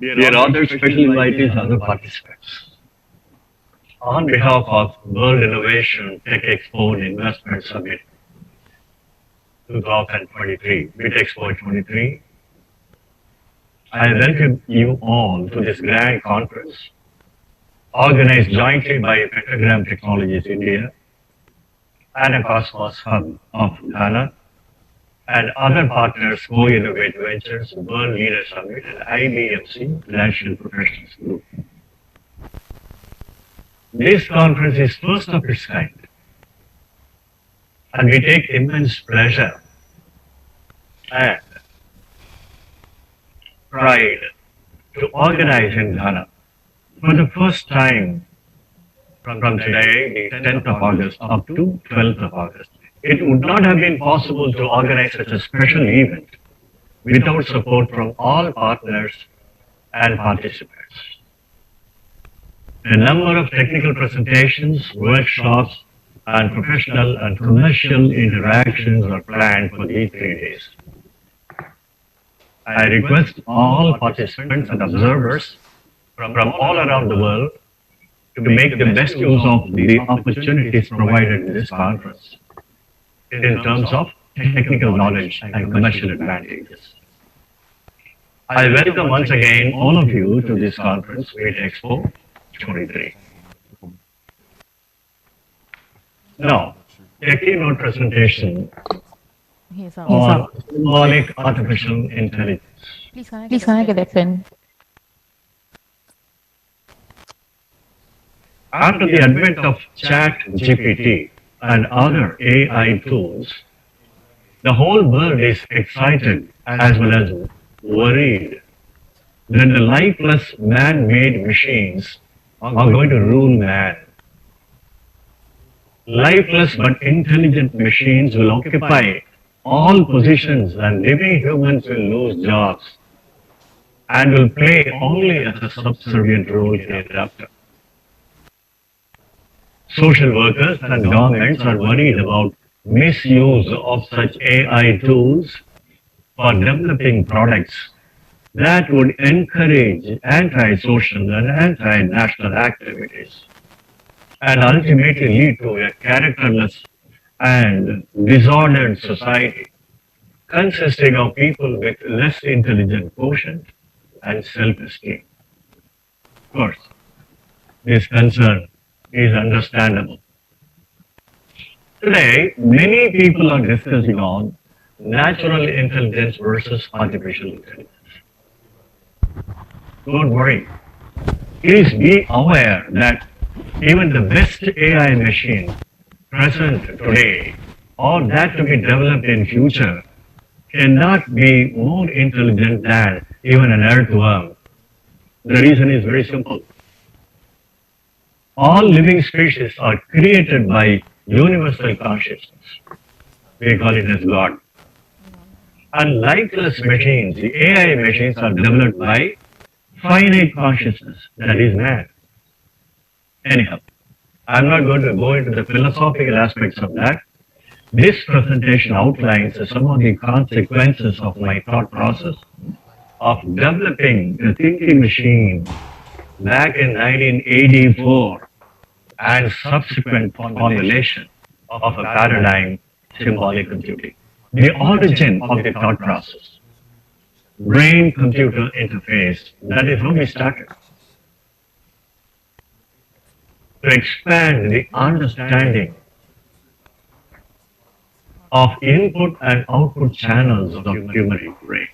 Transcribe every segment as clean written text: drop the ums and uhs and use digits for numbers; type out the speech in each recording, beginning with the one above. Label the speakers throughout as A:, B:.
A: dear other special invitees, other participants. On behalf of World Innovation Tech Expo and Investment Summit 2023, B.T Expo 23, I welcome you all to this grand conference organized jointly by Pentagram Technologies India and a Cosmos Hub of Ghana and other partners Co-Innovate Ventures, World Leader Summit, and IBMC Financial Professionals Group. This conference is first of its kind, and we take immense pleasure and pride to organize in Ghana for the first time from today, the 10th of August, up to 12th of August. It would not have been possible to organize such a special event without support from all partners and participants. A number of technical presentations, workshops, and professional and commercial interactions are planned for these 3 days. I request all participants and observers from all around the world to make the best use of the opportunities provided in this conference in terms of technical knowledge and commercial advantages. I welcome once again all of you to this conference, B.T Expo 23. Now, a keynote presentation on symbolic artificial intelligence.
B: Please can I get that pen?
A: After the advent of ChatGPT and other AI tools, the whole world is excited as well as worried that the lifeless man-made machines are going to rule man. Lifeless but intelligent machines will occupy all positions and living humans will lose jobs and will play only as a subservient role hereafter. Social workers and governments are worried about misuse of such AI tools for developing products that would encourage anti-social and anti-national activities and ultimately lead to a characterless and disordered society consisting of people with less intelligent quotient and self-esteem. Of course, this concern is understandable. Today, many people are discussing on natural intelligence versus artificial intelligence. Don't worry. Please be aware that even the best AI machine present today or that to be developed in future cannot be more intelligent than even an earthworm. The reason is very simple. All living species are created by universal consciousness. We call it as God. And lifeless machines, the AI machines, are developed by finite consciousness, that is man. Anyhow, I'm not going to go into the philosophical aspects of that. This presentation outlines some of the consequences of my thought process of developing a thinking machine back in 1984 and subsequent formulation of a paradigm, symbolic computing. The origin of the thought process, brain-computer interface, that is how we started. To expand the understanding of input and output channels of the human brain.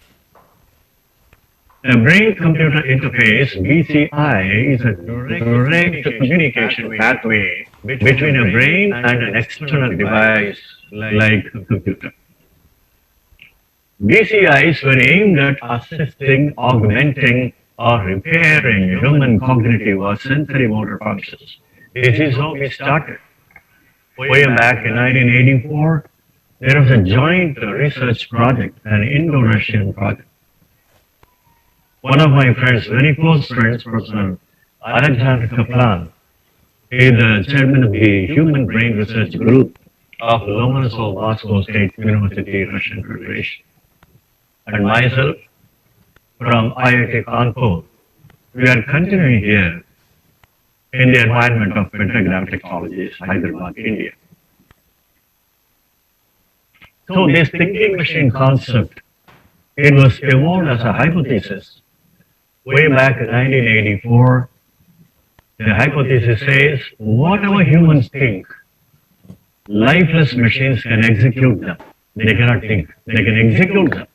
A: The brain-computer interface, BCI, is a direct communication pathway between a brain and an external device like a computer. BCIs were aimed at assisting, augmenting, or repairing human cognitive or sensory motor functions. This is how we started. Way back in 1984, there was a joint research project, an Indo-Russian project. One of my friends, very close friends, Professor Rajan is the chairman of the Human Brain Research Group of Lomonosov Moscow State University, Russian Federation. And myself, from IIT Kanpur, we are continuing here in the environment of pentagram technologies, Hyderabad, India. So this thinking machine concept, it was evolved as a hypothesis way back in 1984. The hypothesis says whatever humans think, lifeless machines can execute them. They cannot think, they can execute them.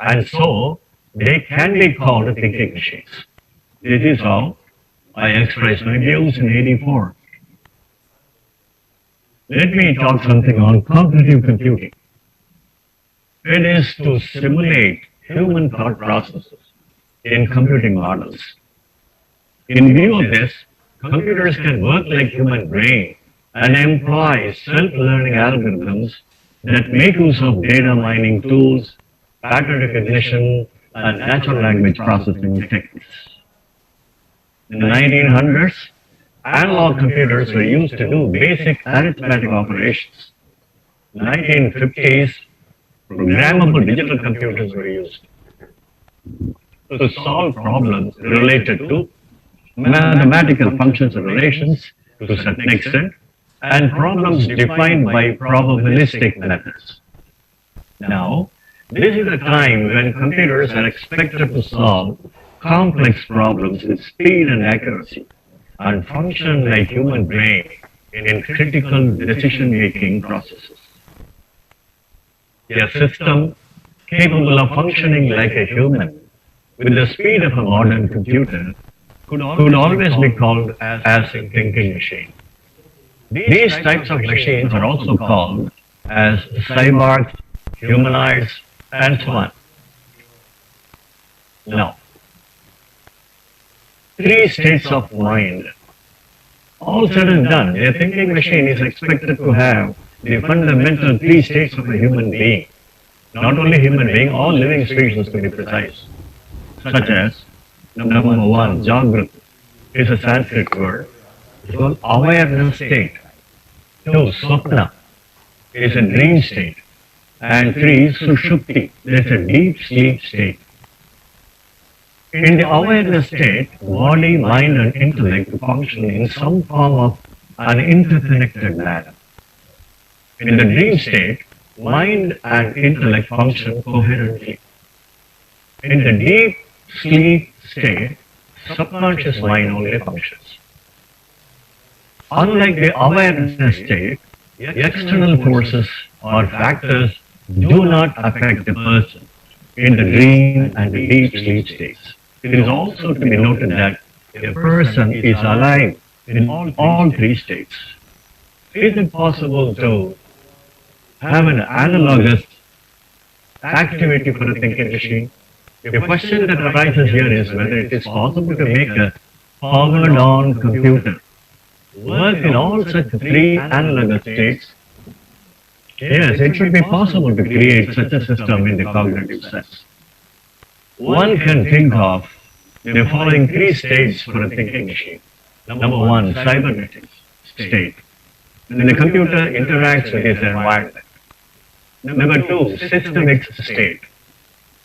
A: And so they can be called thinking machines. This is how I expressed my views in 84. Let me talk something on cognitive computing. It is to simulate human thought processes in computing models. In view of this, computers can work like human brain and employ self-learning algorithms that make use of data mining tools, pattern recognition, and natural language processing techniques. In the 1900s, analog computers were used to do basic arithmetic operations. In the 1950s, programmable digital computers were used to solve problems related to mathematical functions and relations to a certain extent, and problems defined by probabilistic methods. Now, this is a time when computers are expected to solve complex problems with speed and accuracy and function like human brain in critical decision-making processes. A system capable of functioning like a human with the speed of a modern computer could always be called as a thinking machine. These types of machines are also called as cyborgs, humanoids, and so on. Now, three states of mind. All said and done, a thinking machine is expected to have the fundamental three states of a human being. Not only human being, all living species to be precise. Such as, number one, Jagrut is a Sanskrit word. So awareness state. Two, Swapna is a dream state. And three, Sushupti, that is a deep sleep state. In the awareness state, body, mind, and intellect function in some form of an interconnected manner. In the dream state, mind and intellect function coherently. In the deep sleep state, subconscious mind only functions. Unlike the awareness state, external forces or factors do not affect the person in the dream and the deep sleep states. It is also to be noted that a person is alive in all three states. Is it possible to have an analogous activity for a thinking machine? The question that arises here is whether it is possible to make a powered-on computer work in all such three analogous states. Yes, it should be possible to create such a system in the cognitive sense. One can think of the following three states for a thinking machine. Number one, cybernetic state. When the computer interacts with its environment. Number two, systemic state.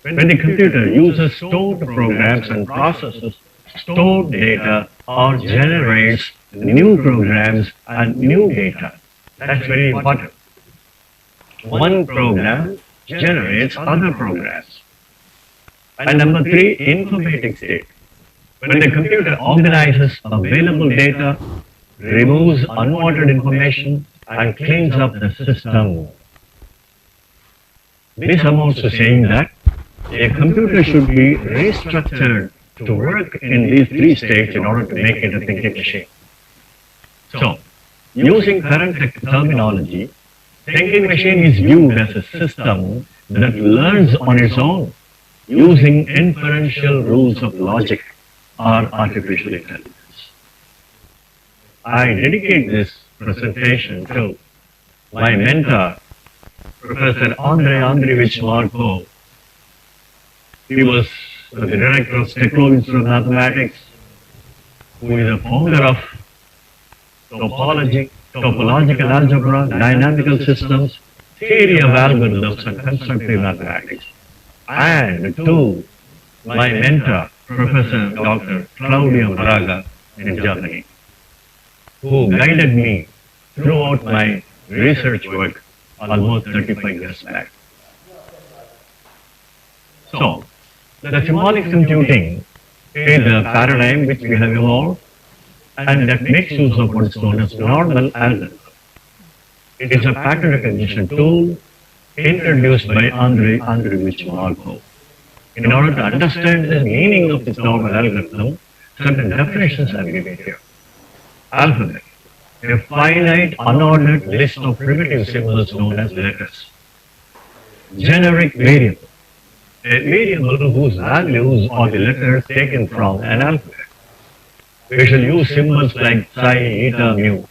A: When the computer uses stored programs and processes stored data or generates new programs and new data. That's very important. One program generates other programs. And number three, informatic state. When the computer organizes available data, removes unwanted information, and cleans up the system. This amounts to saying that a computer should be restructured to work in these three states in order to make it a thinking machine. So, using current terminology, thinking machine is viewed as a system that learns on its own using inferential rules of logic or artificial intelligence. I dedicate this presentation to my mentor, Professor Andrei Andreevich Markov. He was the director of Technical Institute of Mathematics, who is the founder of topology, topological algebra, dynamical systems, theory of algorithms, and constructive mathematics. And to my mentor, Professor Dr. Claudia Braga in Germany, who guided me throughout my research work almost 35 years back. So, the symbolic computing is a paradigm which we have evolved and that makes use of what is known as normal algorithm. It is a pattern recognition tool introduced by Andrei Andreevich Markov. In order to understand the meaning of this normal algorithm, certain definitions are given here. Alphabet, a finite, unordered list of primitive symbols known as letters. Generic variable, a variable whose values are the letters taken from an alphabet. We shall use symbols like psi, eta, mu.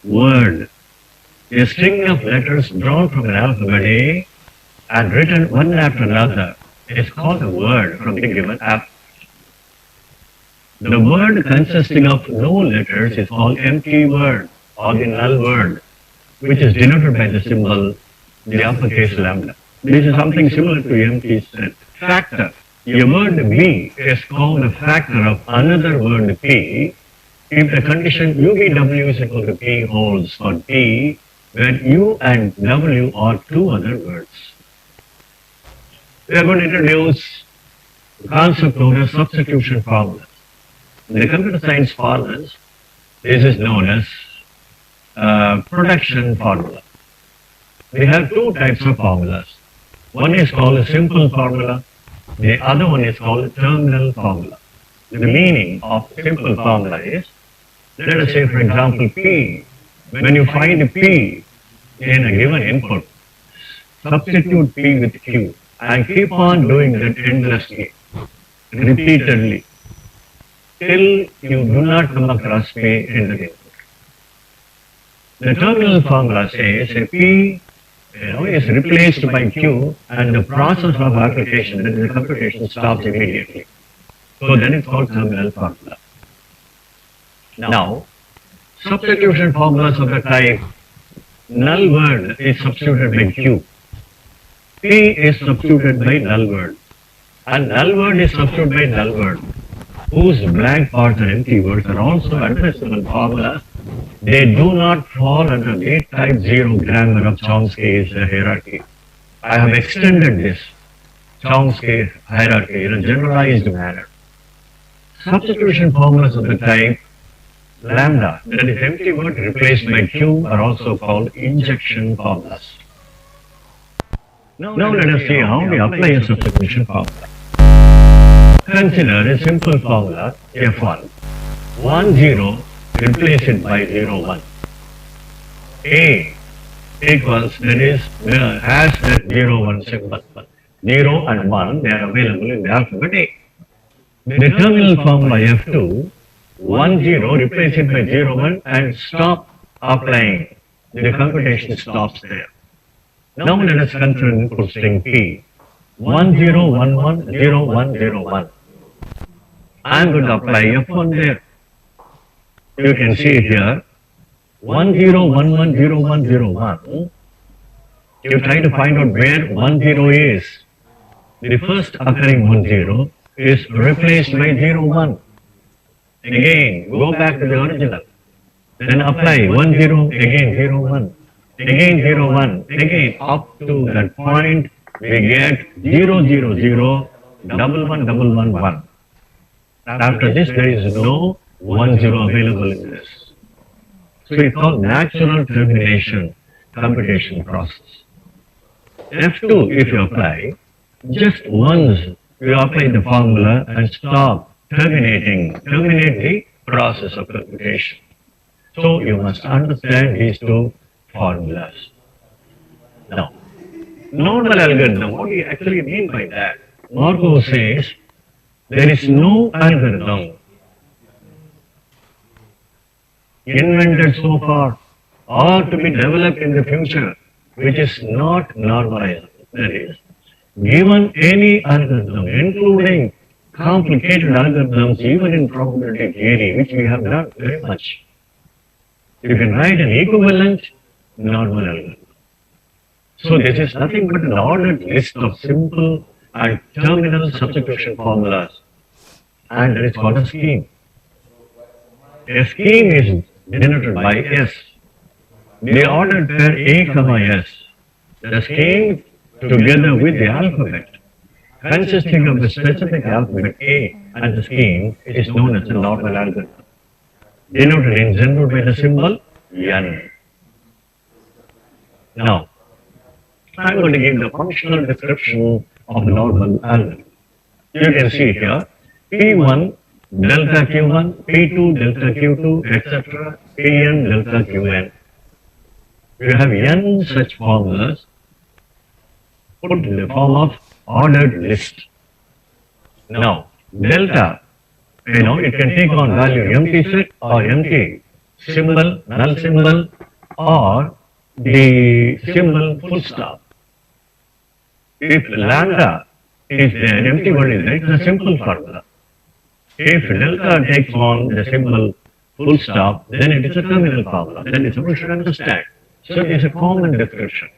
A: Word, a string of letters drawn from an alphabet A and written one after another is called a word from the given alphabet. The word consisting of no letters is called empty word or the null word, which is denoted by the symbol, the uppercase lambda. This is something similar to empty set. Factor. A word B is called a factor of another word P if the condition UVW is equal to P holds for P, where U and W are two other words. We are going to introduce the concept known as substitution formulas. In the computer science parlance, this is known as production formula. We have two types of formulas. One is called a simple formula. The other one is called a terminal formula. The meaning of simple formula is, let us say for example P. When you find P in a given input, substitute P with Q and keep on doing that endlessly, repeatedly, till you do not come across P in the input. The terminal formula says a P is replaced by Q and the process of application, that is the computation, stops immediately. So then it's called terminal formula. Now, substitution formulas of the type null word is substituted by Q, P is substituted by null word, and null word is substituted by null word, whose blank parts and empty words are also addressable formulas. They do not fall under the type 0 grammar of Chomsky's hierarchy. I have extended this Chomsky hierarchy in a generalized manner. Substitution formulas of the type lambda, that is empty word replaced by Q, are also called injection formulas. Now let us see how we apply a substitution formula. Consider a simple formula F1. 1, 0, replace it by 0, 1. A equals, that is, has that 0, 1 symbol. 0 and 1, they are available in the alphabet A. The terminal formula F2, 1, 0, replace it by 0, 1 and stop applying. The computation stops there. Now let us consider input string P. 1, 0, 1, 1, 0, 1, 0, 1. I am going to apply F1 there. You can see it here. 1, 0, 1, 1, 0, 1, 0, 1. You try to find out where 1, 0 is. The first occurring 1, 0 is replaced by 0, 1. Again, go back to the original. Then apply 1, 0, again 0, 1. Again 0, 1. Again up to that point we get 0, 0, 0, 1, 1, 1, 1, 1. After this there is no 1, 0 available in this. So it's called natural termination computation process. F2, if you apply, just once you apply the formula and stop terminate the process of computation. So you must understand these two formulas. Now, normal algorithm, what do you actually mean by that? Markov says there is no algorithm invented so far or to be developed in the future which is not normalized. That is, given any algorithm, including complicated algorithms, even in probability theory, which we have done very much, you can write an equivalent normal algorithm. So this is nothing but an ordered list of simple and terminal substitution formulas and that is called a scheme. A scheme is denoted by S. The ordered pair A, S. The scheme together with the alphabet consisting of the specific alphabet A and the scheme is known as a normal algorithm, denoted in general by the symbol N. Now, I'm going to give the functional description of normal algorithm. You can see here P1 delta Q1, P2 delta Q2, etc. Pn delta Qn. You have n such formulas put in the form of ordered list. Now, delta, it can take on value empty set or empty symbol, null symbol, or the symbol full stop. If lambda is there, empty word is there, it's a simple formula. If delta takes on the symbol full stop, then it is a terminal formula. That is what we should understand. So it is a common description.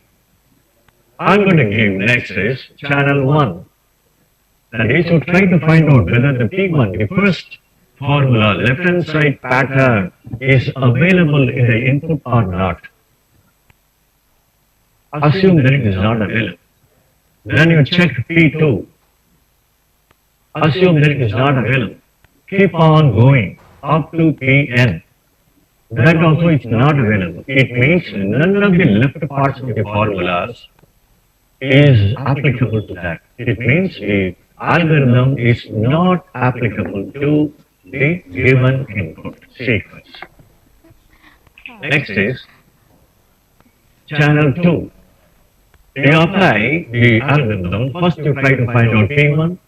A: I'm going to give next is channel 1. That is to try to find out whether the P1, the first formula, left hand side pattern is available in the input or not. Assume that it is not available. Then you check P2. Assume that it is not available. Keep on going up to Pn. That also is not available. It means none of the left parts of the formulas is applicable to that. It means the algorithm is not applicable to the given input sequence. Next is channel 2. You apply the algorithm. First you try to find out P1,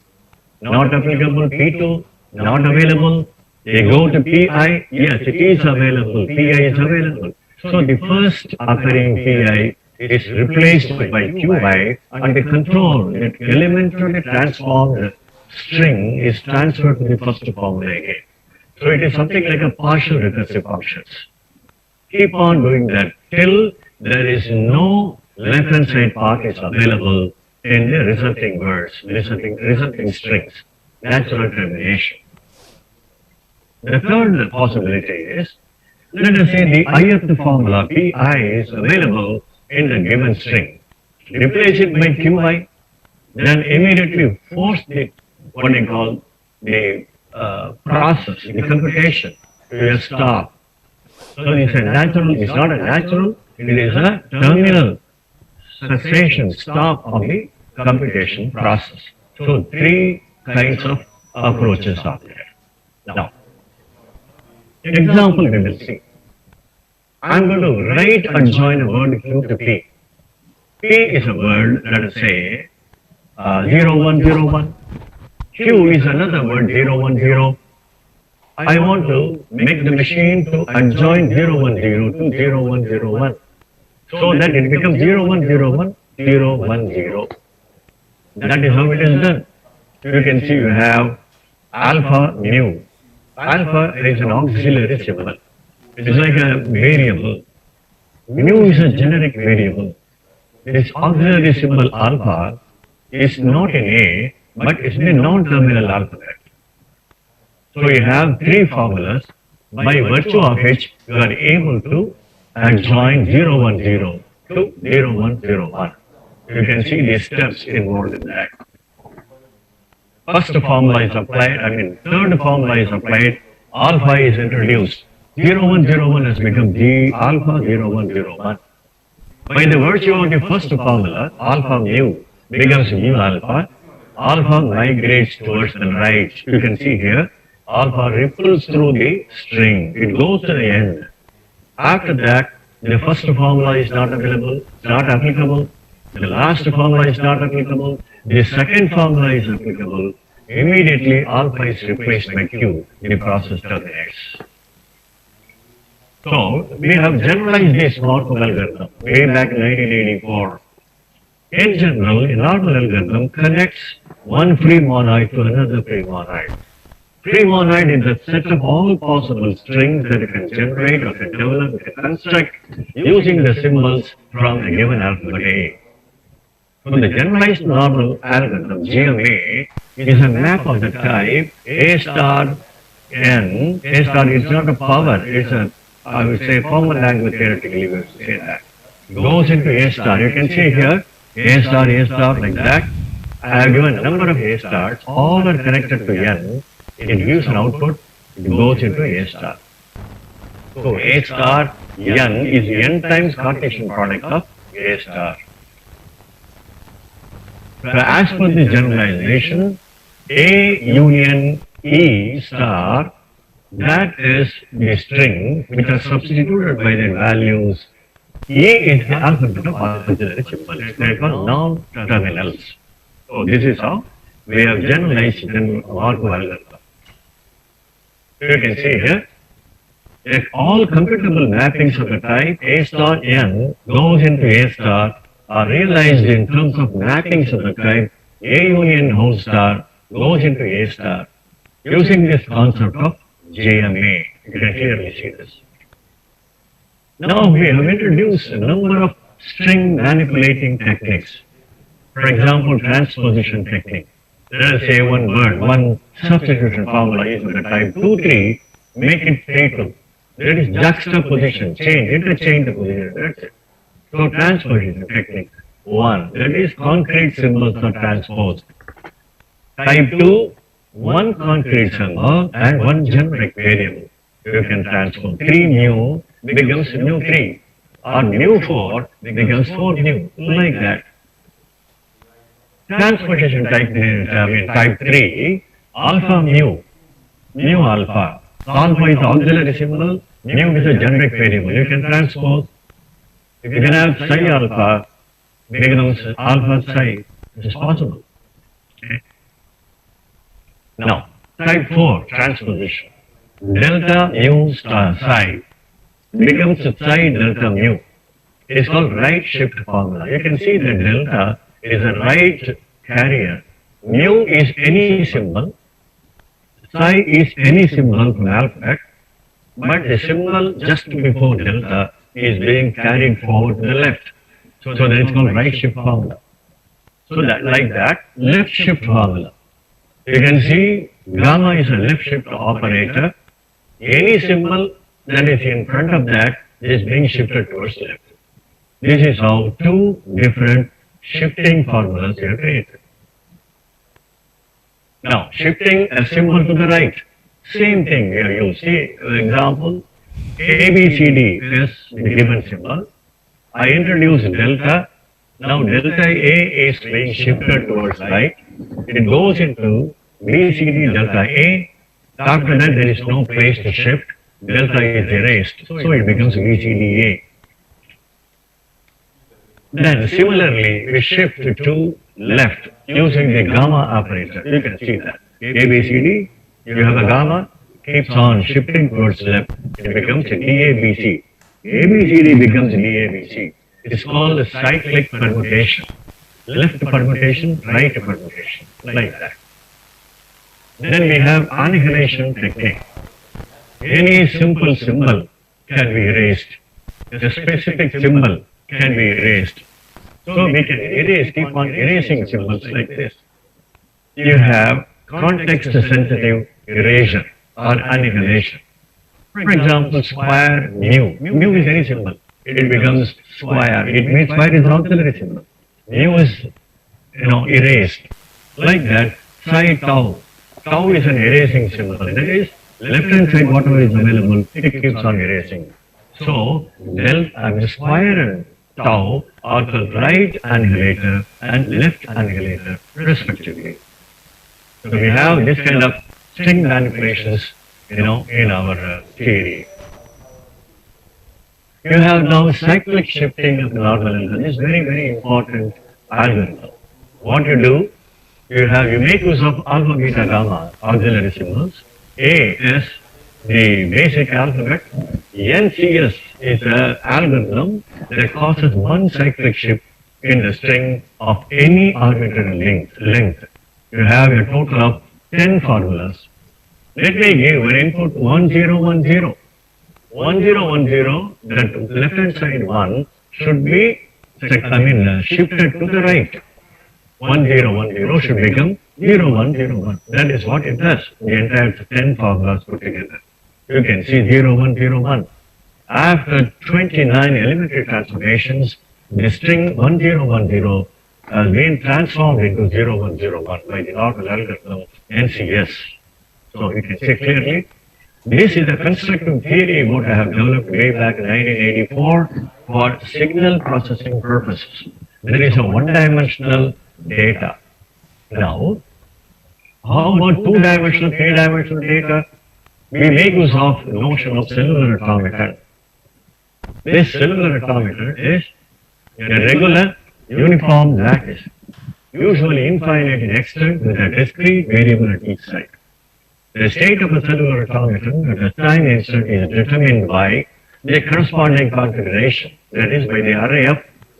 A: not applicable, P2, not available. You go to Pi, yes, it is available, Pi is available. So the first occurring Pi is replaced by Qi, and the control, that elementary transformed string is transferred to the first formula again. So it is something like a partial recursive functions. Keep on doing that till there is no left-hand side part is available in the resulting words, resulting strings, natural termination. The third possibility is, let us say the ith formula Pi is available in the given string. Replace it by Qi, then immediately force the, what you call, the process, the computation to a stop. So it's a natural, it's not a natural, it is a terminal cessation, stop of the computation process. So three kinds of approaches are there. Now, example we will see. I'm going to write and join a word Q to P. P is a word, let us say, 0101. Q is another word, 010. I want to make the machine to adjoin 010 to 0101. So that it becomes 0101, 010. That is how it is done. You can see you have alpha, mu. Alpha is an auxiliary symbol. It is like a variable. Mu is a generic variable. This auxiliary symbol alpha is not in A, but it's in the non-terminal alphabet. So you have three formulas. By virtue of which you are able to adjoin 010 to 0101. You can see the steps involved in that. First formula is applied, third formula is applied, alpha is introduced. 0101 has become G alpha 0101. By the virtue of the first formula, alpha mu becomes mu alpha. Alpha migrates towards the right. You can see here, alpha ripples through the string. It goes to the end. After that, the first formula is not available, not applicable. The last formula is not applicable. The second formula is applicable. Immediately, alpha is replaced by Q. The process terminates. So, we have generalized this Markov algorithm way back in 1984. In general, a normal algorithm connects one free monoid to another free monoid. Free monoid is a set of all possible strings that you can generate or can develop, or can construct using the symbols from a given alphabet A. So the generalized normal algorithm, GMA, is a map of the type A star N. A star is not a power, it's a, I would say, formal language theoretically, we would say that. Goes into A star. You can see here, A star, like that. I have given a number of A stars, all are connected to N. It gives an output, it goes into A star. So A star N is N times Cartesian product of A star. So as per this generalization, A union E star, that is the string which are substituted by their values. E is the alphabet of auxiliary symbols. They are called non-terminals. So this is how we have generalized the Markov algorithm. You can see here that all computable mappings of the type A star N goes into A star are realized in terms of mappings of the type A union whole star goes into A star using this concept of GMA. You can clearly see this. Now we have introduced a number of string manipulating techniques. For example, transposition technique. Let us say one word, one substitution formula is of the type 2, 3, make it 3, 2. That is juxtaposition, change, interchange the position, that's it. So transposition technique 1, that is concrete symbols are transposed. Type 2, one concrete symbol and one generic variable. You can transpose 3 new becomes new 3 or new 4 becomes 4 new, like that. Transposition type 3, alpha mu, alpha. Alpha is auxiliary symbol, mu is a generic variable. You can transpose. If you can have psi alpha, becomes alpha psi. This is possible. Okay. Now, type 4, transposition. Delta mu star psi becomes psi delta mu. It is called right shift formula. You can see that delta is a right carrier. Mu is any symbol. Psi is any symbol from alphabet. But the symbol just before delta is being carried forward to the left. So that is called right shift formula. So that, like that, left shift formula. You can see gamma is a left shift operator. Any symbol that is in front of that is being shifted towards left. This is how two different shifting formulas are created. Now, shifting a symbol to the right. Same thing here. You see, for example, ABCD is the given symbol. I introduce delta. Now, delta A is being shifted towards right. It goes into BCD delta A. After that, there is no place to shift. Delta is erased. So it becomes BCDA. Then similarly, we shift to left using the gamma operator. You can see that. ABCD, you have a gamma, keeps on shifting towards left. It becomes a DABC. ABCD becomes DABC. It's called a cyclic permutation. Left permutation, right permutation, like that. Then we have annihilation technique. Any simple symbol can be erased. A specific symbol can be erased. So we can erase, keep on erasing symbols like this. You have context-sensitive erasure or annihilation. For example, square mu. Mu is any symbol. It becomes square. It means square is auxiliary symbol. Mu is, erased. Like that, psi tau. Tau is an erasing symbol. That is, left-hand side, whatever is available, it keeps on erasing. So, square and tau are called right annihilator and left annihilator, respectively. So we have this kind of string manipulations, in our theory. You have now cyclic shifting of the normal algorithm. This is very, very important algorithm. What you do, you make use of alpha, beta, gamma auxiliary symbols. A is the basic alphabet. NCS is an algorithm that causes one cyclic shift in the string of any arbitrary length. You have a total of 10 formulas. Let me give an input 1010. 1010, that left hand side one should be shifted to the right. 1010 should become 0101. That is what it does. The entire 10 formulas put together. You can see 0101. After 29 elementary transformations, the string 1010 has been transformed into 0101 by the normal algorithm NCS. So you can see clearly, this is a constructive theory what I have developed way back in 1984 for signal processing purposes. There is a one-dimensional data. Now, how about two-dimensional, three-dimensional data? We make use of the notion of cellular automaton. This cellular automaton is a regular uniform lattice, usually infinite in extent with a discrete variable at each side. The state of a cellular automaton at a time instant is determined by the corresponding configuration, that is by the array of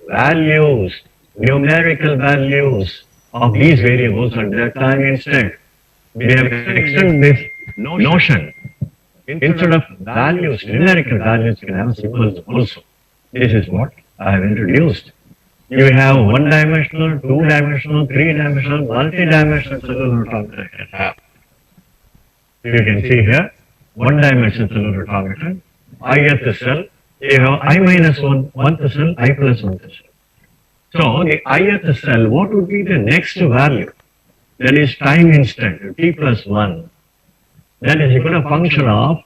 A: values, numerical values of these variables at that time instant. We have extended this notion. Instead of values, numerical values, you can have symbols also. This is what I have introduced. You have one-dimensional, two-dimensional, three-dimensional, multi-dimensional cellular automaton you can have. You can see here, one-dimensional cellular automaton, ith cell, you have I minus 1, 1th cell, I plus 1th cell. So the ith cell, what would be the next value? That is time instant, t plus 1. That is equal to a function of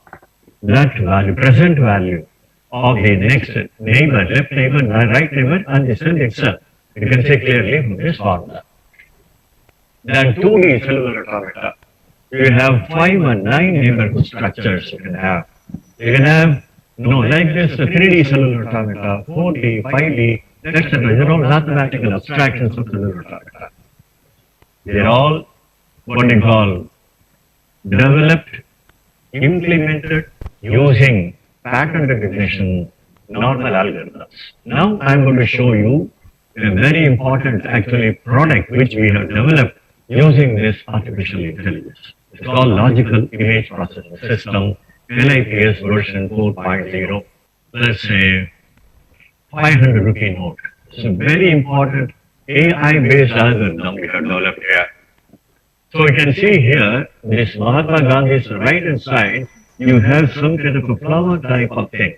A: that value, present value of the next neighbor, left neighbor, right neighbor, and the cell itself. You can see clearly from this formula. Then 2D cellular automata. You have 5 and 9 neighborhood structures you can have. You can have, like this, 3D cellular automata, 4D, 5D, etc. These are all mathematical abstractions of cellular automata. They are all what we call developed, implemented using pattern recognition normal algorithms. Now I am going to show you a very important actually product which we have developed using this artificial intelligence. It's called Logical Image Processing System, LIPS version 4.0. Let's say 500 rupee note. It's a very important AI-based algorithm we have developed here. So you can see here, this Mahatma Gandhi's right hand side, you have some kind of a flower type of thing.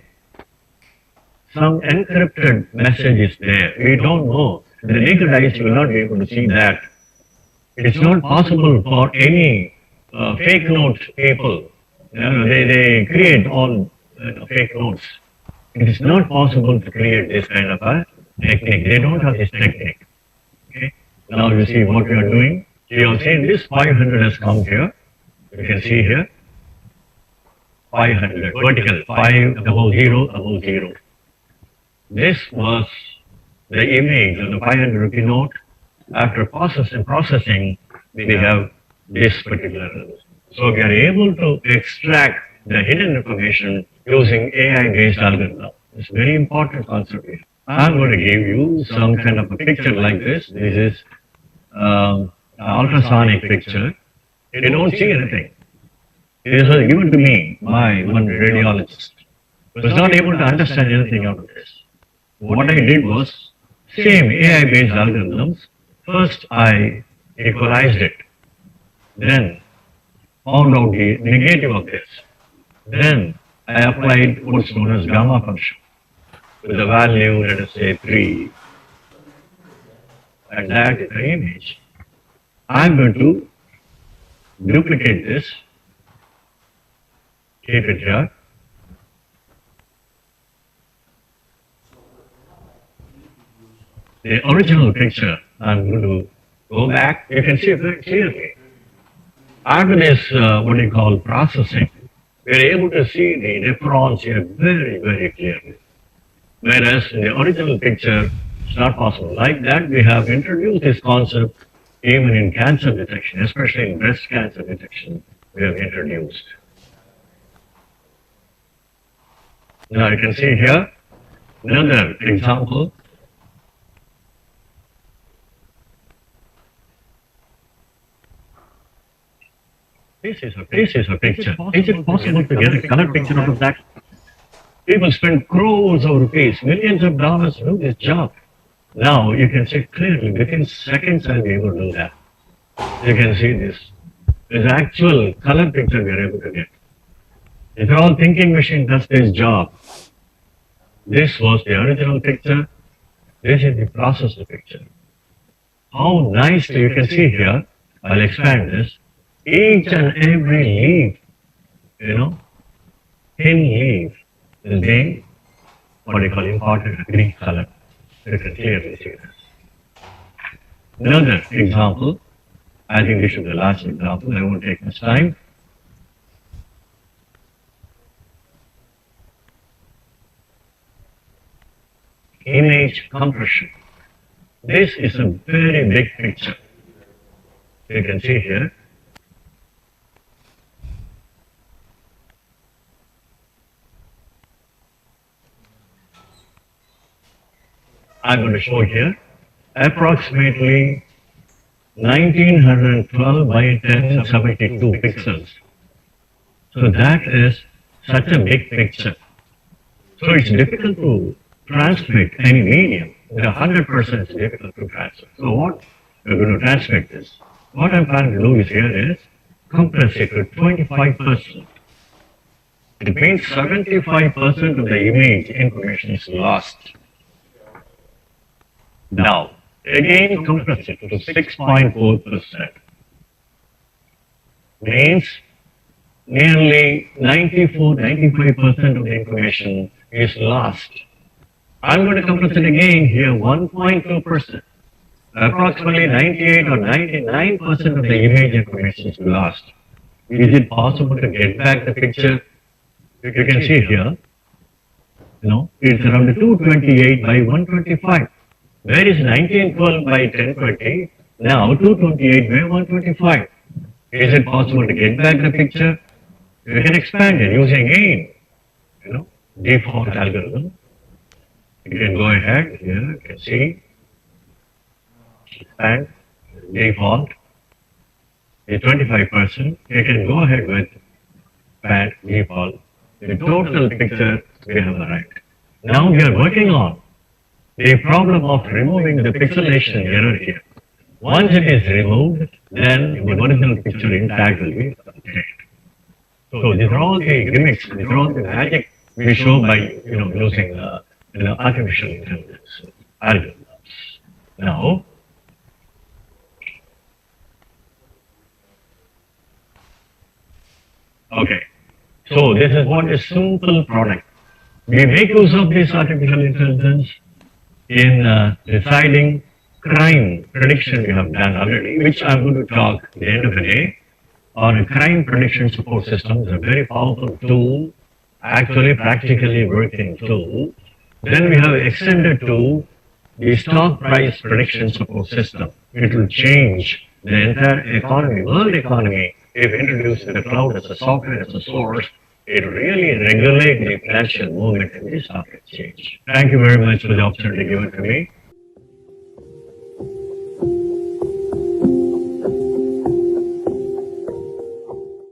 A: Some encrypted message is there. We don't know. The naked eyes will not be able to see that. It's not possible for any fake note people. They create all fake notes. It is not possible to create this kind of a technique. They don't have this technique. Okay. Now you see what we are doing. You have seen this 500 has come here. You can see here 500 vertical 500. This was the image of the 500 rupee note. After processing, we have this particular. So we are able to extract the hidden information using AI-based algorithm. It's a very important concept here. I'm going to give you some kind of a picture like this. This is ultrasonic picture. You don't see anything. It was given to me by one radiologist. I was not able to understand anything out of this. What I did was, same AI-based algorithms, first I equalized it, then found out the negative of this. Then I applied what's known as gamma function with the value, let us say 3, and that is the image. I'm going to duplicate this, keep it here. The original picture, I'm going to go back. You can see it very clearly. After this, what you call processing, we're able to see the nephrones here very, very clearly. Whereas in the original picture, it's not possible. Like that, we have introduced this concept even in cancer detection, especially in breast cancer detection, we have introduced. Now you can see here another example. This is a picture. Is it possible to get a color picture out of that? People spend crores of rupees, millions of dollars to do this job. Now you can see clearly, within seconds I'll be able to do that. You can see this. This actual color picture we are able to get. If all thinking machine does this job, this was the original picture, this is the processed picture. How nicely you can see here, I'll expand this, each and every leaf, thin leaf is being, what you call, imparted a green color. You can clearly see this. Another example, I think this is the last example, I won't take much time. Image compression. This is a very big picture. You can see here. I'm going to show here approximately 1912 by 1072 pixels. So that is such a big picture. So it's difficult to transmit any medium. 100% is difficult to transmit. So what we're going to transmit this? What I'm trying to do is here is compress it to 25%. It means 75% of the image information is lost. Now, again compress it to 6.4%. Means nearly 94-95% of the information is lost. I'm going to compress it again here 1.2%. Approximately 98 or 99% of the image information is lost. Is it possible to get back the picture? You can see here, it's around 228 by 125. Where is 1912 by 1020? Now 228 by 125. Is it possible to get back the picture? You can expand it using again, default algorithm. You can go ahead here, you can see, expand, default, is 25%. You can go ahead with expand, default. The total picture we have arrived. Now we are working on the problem of removing the pixelation error here. Once it is removed, then the original picture intact will be obtained. So these are all the gimmicks, these are all the magic we show by using artificial intelligence algorithms. Now, okay, so this is what is simple product. We make use of this artificial intelligence in deciding crime prediction we have done already, which I'm going to talk at the end of the day on a crime prediction support system. It's a very powerful tool, actually practically working tool. Then we have extended to the stock price prediction support system. It will change the entire economy, world economy, if introduced in the cloud as a software, as a source. It will really regulate the financial movement in the stock exchange. Thank you very much for the opportunity given to me.